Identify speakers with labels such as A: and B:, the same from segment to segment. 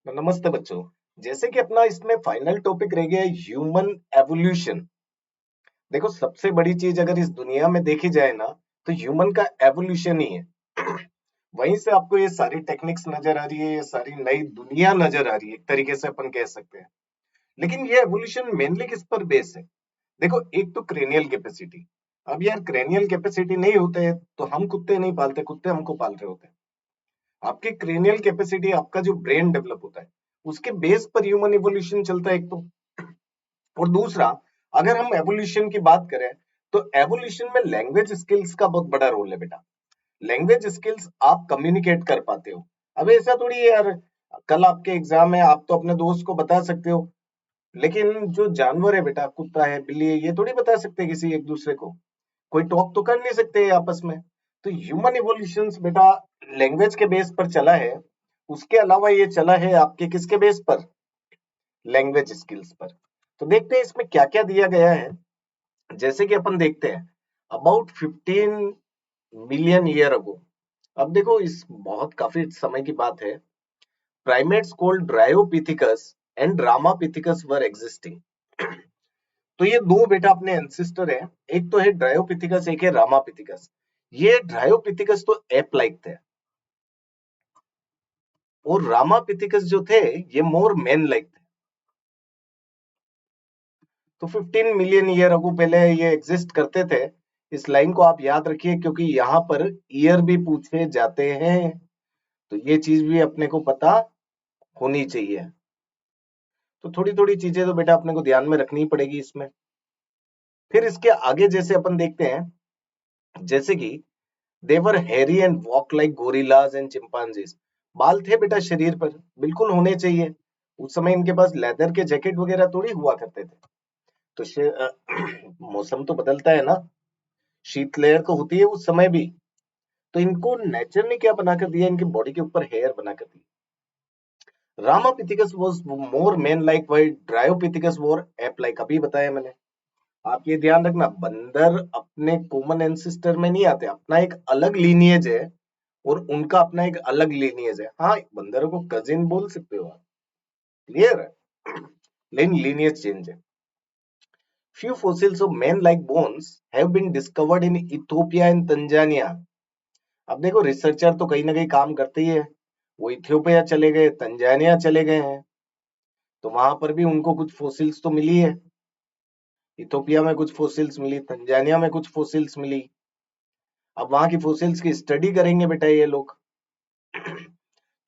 A: तो नमस्ते बच्चों। जैसे कि अपना इसमें फाइनल टॉपिक रह गया ह्यूमन एवोल्यूशन। देखो, सबसे बड़ी चीज अगर इस दुनिया में देखी जाए ना, तो ह्यूमन का एवोल्यूशन ही है। वहीं से आपको ये सारी टेक्निक्स नजर आ रही है, ये सारी नई दुनिया नजर आ रही है, एक तरीके से अपन कह सकते हैं। लेकिन ये एवोल्यूशन मेनली किस पर बेस है? देखो, एक तो क्रेनियल कैपेसिटी। अब यार, क्रेनियल कैपेसिटी नहीं होते तो हम कुत्ते नहीं पालते, कुत्ते हमको पाल रहे होते हैं। आपकी क्रेनियल कैपेसिटी, आपका जो ब्रेन डेवलप होता है, उसके बेस पर ह्यूमन इवोल्यूशन चलता है एक तो। और दूसरा, अगर हम एवोल्यूशन की बात करें, तो एवोल्यूशन में लैंग्वेज स्किल्स का बहुत बड़ा रोल है बेटा। लैंग्वेज स्किल्स, आप कम्युनिकेट कर पाते हो। अब ऐसा थोड़ी है यार, कल आपके एग्जाम है, आप तो अपने दोस्त को बता सकते हो, लेकिन जो जानवर है बेटा, कुत्ता है, बिल्ली है, ये थोड़ी बता सकते किसी एक दूसरे को। कोई टॉक तो कर नहीं सकते आपस में। तो ह्यूमन इवोल्यूशन बेटा लैंग्वेज के बेस पर चला है। उसके अलावा ये चला है आपके किसके बेस पर? लैंग्वेज स्किल्स पर। तो देखते हैं इसमें क्या क्या दिया गया है। जैसे कि अपन देखते हैं, अबाउट 15 मिलियन ईयर अगो। अब देखो, इस बहुत काफी समय की बात है। Primates called Dryopithecus and Dramapithecus were existing. तो ये दो बेटा अपने एंसिस्टर हैं। एक तो है ड्रायोपिथिकस, एक है रामापिथिकस। ये ड्रायोपिथिकस तो एप लाइक थे, और रामापिथिकस जो थे, ये मोर मैन लाइक थे। तो 15 मिलियन ईयर अगो पहले ये एग्जिस्ट करते थे। इस लाइन को आप याद रखिए, क्योंकि यहाँ पर ईयर भी पूछे जाते हैं। तो ये चीज भी अपने को पता होनी चाहिए। तो थोड़ी थोड़ी चीजें तो बेटा अपने को ध्यान में रखनी पड़ेगी इसमें। फिर इसके आगे जैसे अपन देखते हैं, जैसे कि they were hairy and walk like gorillas and chimpanzees. बाल थे बेटा शरीर पर, बिल्कुल होने चाहिए। उस समय इनके पास लेदर के जैकेट वगैरह थोड़ी हुआ करते थे। तो मौसम तो बदलता है ना, शीतलहर तो होती है उस समय भी। तो इनको नेचर ने क्या बनाकर दिया, इनकी बॉडी के ऊपर हेयर बनाकर दिया। Ramapithecus was more man like, while Dryopithecus war ape like. अभी बताया मैंने। आप ये ध्यान रखना, बंदर अपने कॉमन एंसिस्टर में नहीं आते, अपना एक अलग लीनिएज है, और उनका अपना एक अलग लीनिएज है। हाँ, बंदरों को कजिन बोल सकते हो आप, क्लियर है। लेकिन लीनिएज चेंज है। Few fossils of man-like bones have been discovered in Ethiopia and Tanzania. अब देखो, रिसर्चर तो कहीं ना कहीं काम करते ही है। वो इथियोपिया चले गए, तंजानिया चले गए हैं, तो वहां पर भी उनको कुछ फोसिल्स तो मिली है। इथियोपिया में कुछ फोसिल्स मिली, तंजानिया में कुछ फोसिल्स मिली। अब वहां की फोसिल्स की स्टडी करेंगे बेटा ये लोग।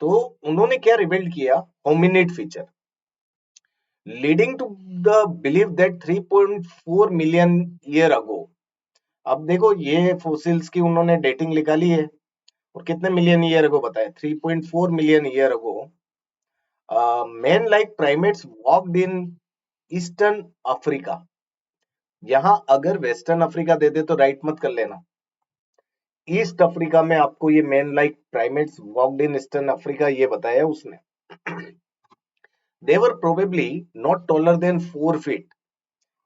A: तो उन्होंने क्या रिवील्ड किया? Hominid feature, leading to the believe that 3.4 million year ago. अब देखो, ये फोसिल्स की उन्होंने डेटिंग निकाली है, और कितने मिलियन ईयर अगो बताया? 3.4 million year ago man like primates walked in eastern Africa. यहां अगर वेस्टर्न अफ्रीका दे दे तो राइट मत कर लेना। ईस्ट अफ्रीका में आपको ये man like primates walked in eastern Africa ये बताया उसने। They were probably not taller than 4 feet.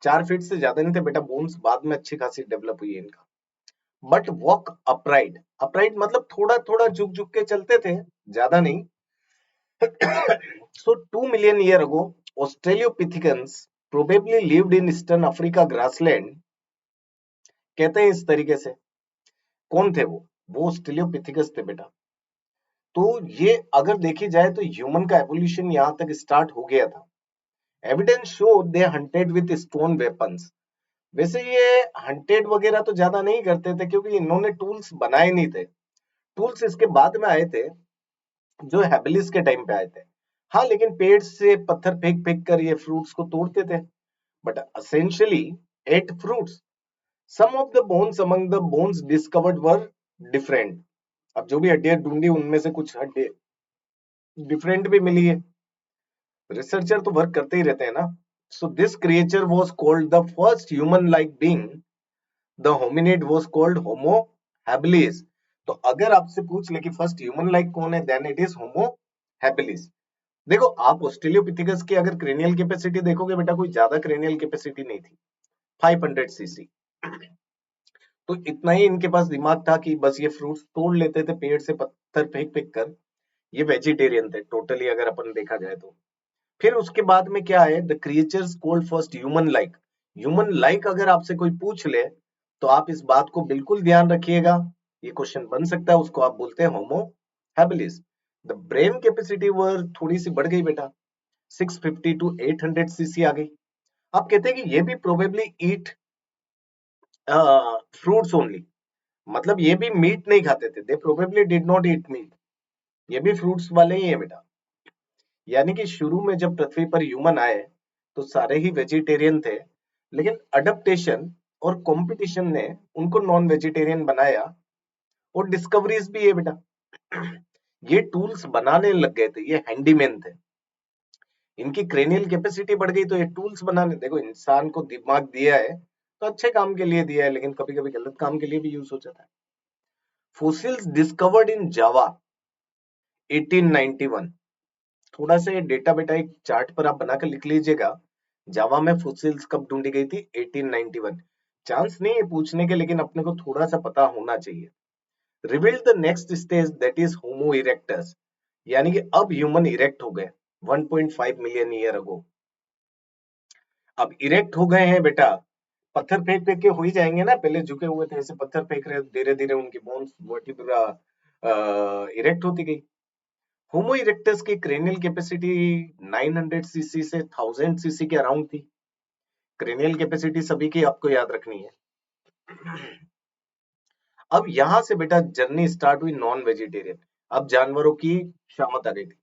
A: 4 feet से ज्यादा नहीं थे बेटा, बोन्स बाद में अच्छी खासी डेवलप हुई है इनका। बट वॉक अपराइट, अपराइट मतलब थोड़ा थोड़ा झुक झुक के चलते थे, ज्यादा नहीं। So 2 million year ago, Australopithecus probably lived in Eastern Africa grassland। कहते हैं इस तरीके से। कौन थे वो ऑस्ट्रेलियोपिथिकस थे बेटा। तो ये अगर देखी जाए तो ह्यूमन का एवोल्यूशन यहां तक स्टार्ट हो गया था। Evidence show they hunted with stone weapons. वैसे ये हंटेड वगैरह तो ज्यादा नहीं करते थे, क्योंकि इन्होंने टूल्स बनाए नहीं थे। टूल्स इसके बाद में आए थे, जो हैबिलिस के टाइम पे आए थे। हाँ, लेकिन पेड़ से पत्थर फेंक फेंक कर ये फ्रूट्स को तोड़ते थे, but essentially ate fruits. Some of the bones among the bones discovered were different. अब जो भी हड्डियां ढूंढी, उनमें से कुछ हड्डी डिफरेंट भी मिली है। रिसर्चर तो वर्क करते ही रहते हैं ना। So this creature was called the first human like being. The hominid was called Homo habilis. तो अगर आपसे पूछ ले कि फर्स्ट ह्यूमन लाइक कौन है, then it is Homo habilis. देखो, आप ऑस्ट्रेलियोपिथिकस की अगर क्रेनियल कैपेसिटी देखोगे बेटा, कोई ज्यादा क्रेनियल कैपेसिटी नहीं थी, 500 सीसी। तो इतना ही इनके पास दिमाग था कि बस ये फ्रूट्स तोड़ लेते थे पेड़ से पत्थर फेंक फेंक कर। ये वेजिटेरियन थे टोटली अगर अपन देखा जाए तो। फिर उसके बाद में क्या है, the creatures called first human like. Human like अगर आपसे कोई पूछ ले तो आप इस बात को बिल्कुल ध्यान रखिएगा, ये क्वेश्चन बन सकता है, उसको आप बोलते हैं Homo habilis. The brain capacity वर थोड़ी सी बढ़ गई बेटा, 650 टू 800 सीसी आ गई। आप कहते हैं कि ये भी प्रोबेबली ईट फ्रूट्स ओनली, मतलब ये भी मीट नहीं खाते थे, they probably did not eat meat, ये भी फ्रूट्स वाले ही है बेटा। यानी कि शुरू में जब पृथ्वी पर ह्यूमन आए तो सारे ही वेजिटेरियन थे, लेकिन अडप्टेशन और कंपटीशन ने उनको नॉन वेजिटेरियन बनाया। और डिस्कवरीज भी है बेटा, ये टूल्स बनाने लग गए थे, ये हैंडीमैन थे, इनकी क्रेनियल कैपेसिटी बढ़ गई तो ये टूल्स बनाने, देखो इंसान को दिमाग दिया है तो अच्छे काम के लिए दिया है, लेकिन कभी कभी गलत काम के लिए भी यूज हो जाता है। फोसिल्स डिस्कवर्ड इन जावा 1891, थोड़ा सा ये डेटा बेटा एक चार्ट पर आप बनाकर लिख लीजिएगा, जावा में फॉसिल्स कब ढूंढी गई थी, 1891। चांस नहीं है पूछने के, लेकिन अपने को थोड़ा सा पता होना चाहिए। Revealed the next stage that is homo erectus, यानी कि अब ह्यूमन इरेक्ट हो गए 1.5 मिलियन ईयर अगो। अब इरेक्ट हो गए हैं बेटा, पत्थर फेंक फेंक के हो ही जाएंगे ना, पहले झुके हुए थे ऐसे पत्थर फेंक रहे, धीरे धीरे उनकी बोन्स वर्टिब्रा इरेक्ट होती गई। होमो इरेक्टस की क्रेनियल कैपेसिटी 900 सीसी से 1000 सीसी के अराउंड थी। क्रेनियल कैपेसिटी सभी की आपको याद रखनी है। अब यहां से बेटा जर्नी स्टार्ट हुई नॉन वेजिटेरियन, अब जानवरों की शामत आ गई थी,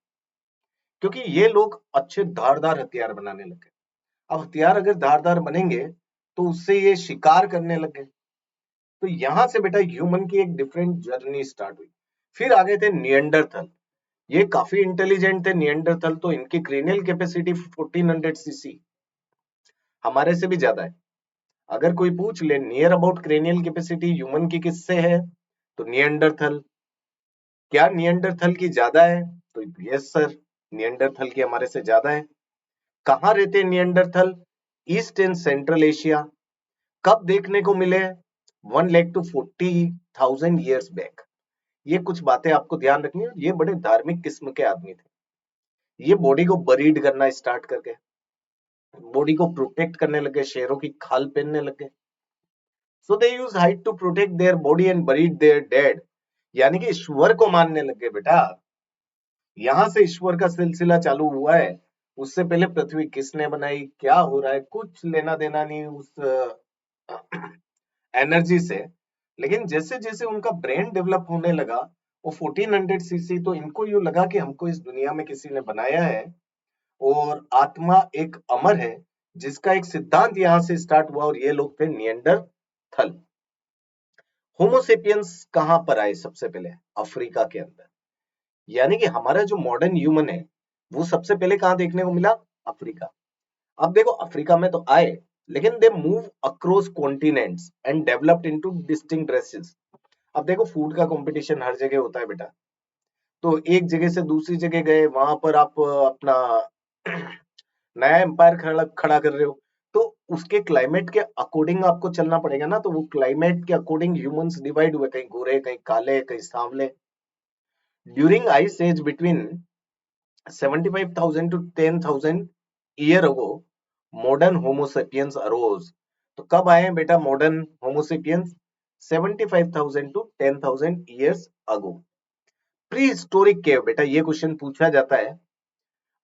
A: क्योंकि ये लोग अच्छे धारदार हथियार बनाने लगे। अब हथियार अगर धारदार बनेंगे तो उससे ये शिकार करने लगे। तो यहां से बेटा ह्यूमन की एक डिफरेंट जर्नी स्टार्ट हुई। फिर आगे थे नियंडरथल, ये काफी इंटेलिजेंट थे नियंडरथल, तो इनकी क्रेनियल कैपेसिटी 1400 सीसी, हमारे से भी ज्यादा है। अगर कोई पूछ ले near about cranial capacity human की किससे है, तो नियंडरथल। क्या नियंडरथल की ज्यादा है, तो यस सर, नियंडरथल की हमारे से ज्यादा है। कहाँ रहते हैं Neanderthal, east and central Asia. कब देखने को मिले, 1 लाख टू 40,000 ईयर्स बैक। ये कुछ बातें आपको ध्यान रखनी है, ये बड़े धार्मिक किस्म के आदमी थे, ये बॉडी को बरीड करना स्टार्ट करके बॉडी को प्रोटेक्ट करने लगे, शेरों की खाल पहनने लगे। So they use hide to protect their body and buried their dead, यानी कि ईश्वर को मानने लगे बेटा। यहां से ईश्वर का सिलसिला चालू हुआ है। उससे पहले पृथ्वी किसने बनाई, क्या हो रहा है, कुछ लेना देना नहीं उस एनर्जी से। लेकिन जैसे जैसे उनका ब्रेन डेवलप होने लगा, वो 1400 सीसी, तो इनको यूं लगा कि हमको इस दुनिया में किसी ने बनाया है और आत्मा एक अमर है, जिसका एक सिद्धांत यहां से स्टार्ट हुआ, और ये लोग थे नियंडरथल। होमोसेपियंस कहां पर आए सबसे पहले, अफ्रीका के अंदर। यानी कि हमारा जो मॉडर्न ह्यूमन है वो सबसे पहले कहां देखने को मिला, अफ्रीका। अब देखो अफ्रीका में तो आए, लेकिन they move across continents and developed into distinct races. अब देखो फूड का कंपटीशन हर जगह होता है बेटा, तो एक जगह से दूसरी जगह गए, वहां पर आप अपना नया एम्पायर खड़ा खड़ा कर रहे हो, तो उसके क्लाइमेट के अकॉर्डिंग आपको चलना पड़ेगा ना, तो वो क्लाइमेट के अकॉर्डिंग ह्यूमंस डिवाइड हुए, कहीं गोरे कहीं काले कहीं सांवले। During ice age between 75,000 to 10,000 year ago modern homo sapiens arose. तो कब आए हैं बेटा modern homo sapiens, 75,000 to 10,000 years ago. Prehistoric cave, बेटा ये क्वेश्चन पूछा जाता है,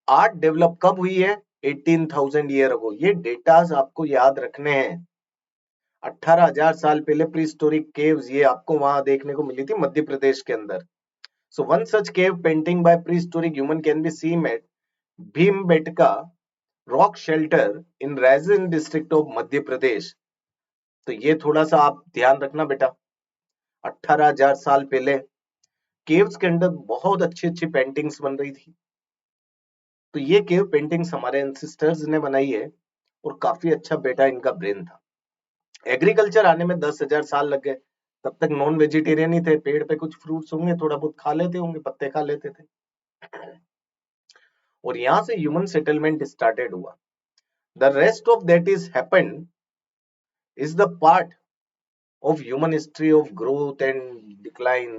A: आर्ट डेवलप कब हुई है, 18,000 ईयर अगो। ये डेटास आपको याद रखने हैं, 18,000 साल पहले प्री हिस्टोरिक केव्स ये आपको वहां देखने को मिली थी मध्य प्रदेश के अंदर। So one such cave painting by prehistoric human can be seen at Bhimbetka rock shelter in Raisen district of Madhya Pradesh. तो ये थोड़ा सा आप ध्यान रखना बेटा, 18,000 साल पहले केव्स के अंदर बहुत अच्छी अच्छी पेंटिंग्स बन रही थी। तो ये केव पेंटिंग्स हमारे एंसिस्टर्स ने बनाई है, और काफी अच्छा बेटा इनका ब्रेन था। एग्रीकल्चर आने में 10,000 साल लग गए, तब तक नॉन वेजिटेरियन ही थे, पेड़ पे कुछ फ्रूट्स होंगे, थोड़ा बहुत खा लेते होंगे, पत्ते खा लेते थे, और यहां से ह्यूमन सेटलमेंट स्टार्टेड हुआ। The rest of that is happened is the part of human history of growth and decline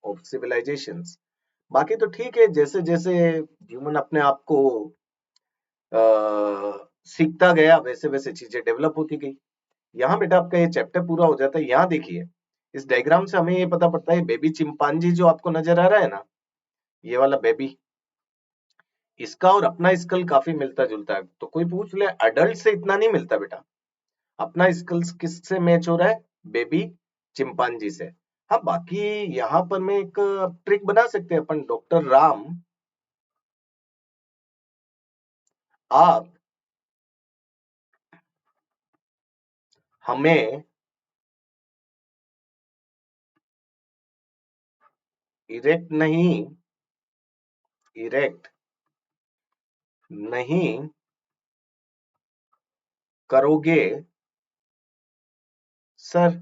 A: of civilizations. बाकी तो ठीक है, जैसे जैसे ह्यूमन अपने आप को सीखता गया वैसे वैसे चीजें डेवलप होती गई। यहाँ बेटा आपका ये चैप्टर पूरा हो जाता है। यहाँ देखिए, इस डायग्राम से हमें ये पता पड़ता है, बेबी चिंपांजी जो आपको नजर आ रहा है ना, ये वाला बेबी, इसका और अपना स्कल काफी मिलता जुलता है। तो कोई पूछ ले, अडल्ट से इतना नहीं मिलता बेटा। अपना स्कल किससे मैच हो रहा है? बेबी चिंपांजी से। हाँ, बाकी यहाँ पर मैं एक ट्रिक बना सकते हैं अपन, डॉक्टर राम, आप हमें इरेक्ट नहीं, इरेक्ट नहीं करोगे सर।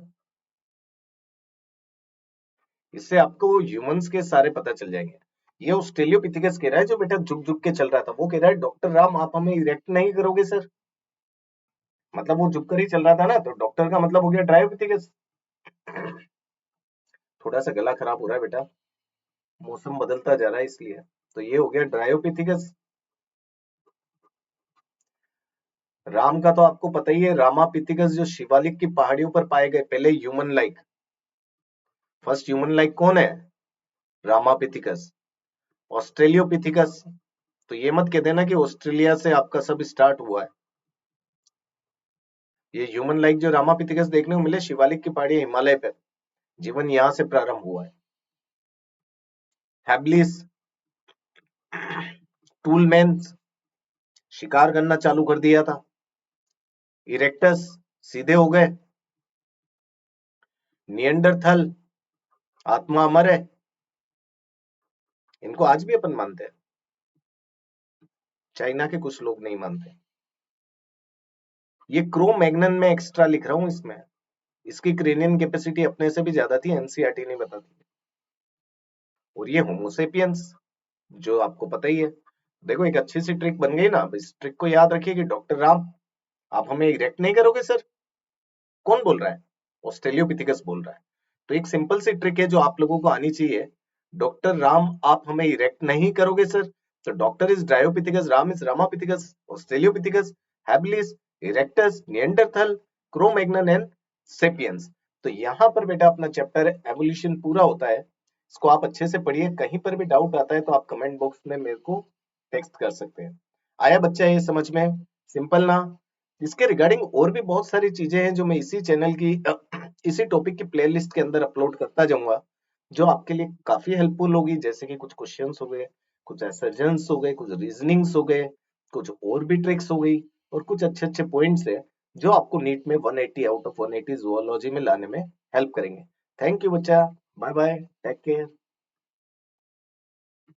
A: इससे आपको ह्यूमंस के सारे पता चल जाएंगे। ये ऑस्ट्रेलियोपिथेकस कह रहा है, जो बेटा झुक झुक के चल रहा था, वो कह रहा है डॉक्टर राम आप हमें इरेक्ट नहीं करोगे सर। मतलब वो झुक कर ही चल रहा था ना, तो डॉक्टर का मतलब हो गया ड्रायोपिथेकस। थोड़ा सा गला खराब हो रहा है बेटा, मौसम बदलता जा रहा है इसलिए। तो ये हो गया ड्रायोपिथेकस। राम का तो आपको पता ही है, रामापिथिकस जो शिवालिक की पहाड़ियों पर पाए गए पहले human like, first human like कौन है? रामापिथिकस। ऑस्ट्रेलियोपिथिकस, तो ये मत कह देना कि ऑस्ट्रेलिया से आपका सब स्टार्ट हुआ है। ये ह्यूमन लाइक जो रामापिथिकस देखने को मिले शिवालिक की पहाड़ी हिमालय पर, जीवन यहाँ से प्रारंभ हुआ है। हैबलिस, टूलमैन, शिकार करना चालू कर दिया था। इरेक्टस, सीधे हो गए। नियंडरथल, आत्मा अमर है, इनको आज भी अपन मानते हैं। चाइना के कुछ लोग नहीं मानते। ये क्रो मैग्नन में एक्स्ट्रा लिख रहा हूं इसमें, इसकी क्रेनियन कैपेसिटी अपने से भी ज्यादा थी, एनसीईआरटी नहीं बताती। और ये होमोसेपियंस, जो आपको पता ही है। देखो एक अच्छी सी ट्रिक बन गई ना, अब इस ट्रिक को याद रखिए कि डॉक्टर राम आप हमें इरेक्ट नहीं करोगे सर। कौन बोल रहा है? ऑस्ट्रेलियोपिथिकस बोल रहा है। तो एक सिंपल सी ट्रिक है जो आप लोगों को आनी चाहिए, डॉक्टर राम आप हमें इरेक्ट नहीं करोगे सर। तो doctor is Dryopithecus, Ram is Ramapithecus, Australopithecus, habilis, erectus, Neanderthal, Cro-Magnon and sapiens. तो यहाँ पर बेटा अपना चैप्टर एवोल्यूशन पूरा होता है। इसको आप अच्छे से पढ़िए, कहीं पर भी डाउट आता है तो आप कमेंट बॉक्स में मेरे को टेक्स्ट कर सकते हैं। आया बच्चा ये समझ में? सिंपल ना? इसके रिगार्डिंग और भी बहुत सारी चीजें हैं जो मैं इसी चैनल की इसी टॉपिक की प्लेलिस्ट के अंदर अपलोड करता जाऊंगा, जो आपके लिए काफी हेल्पफुल होगी। जैसे कि कुछ क्वेश्चंस हो गए, कुछ असर्जन्स हो गए, कुछ रीजनिंग्स हो गए, कुछ और भी ट्रिक्स हो गई, और कुछ अच्छे अच्छे पॉइंट्स है जो आपको नीट में 180 आउट ऑफ 180 जुओलॉजी में लाने में हेल्प करेंगे। थैंक यू बच्चा, बाय बाय, टेक केयर।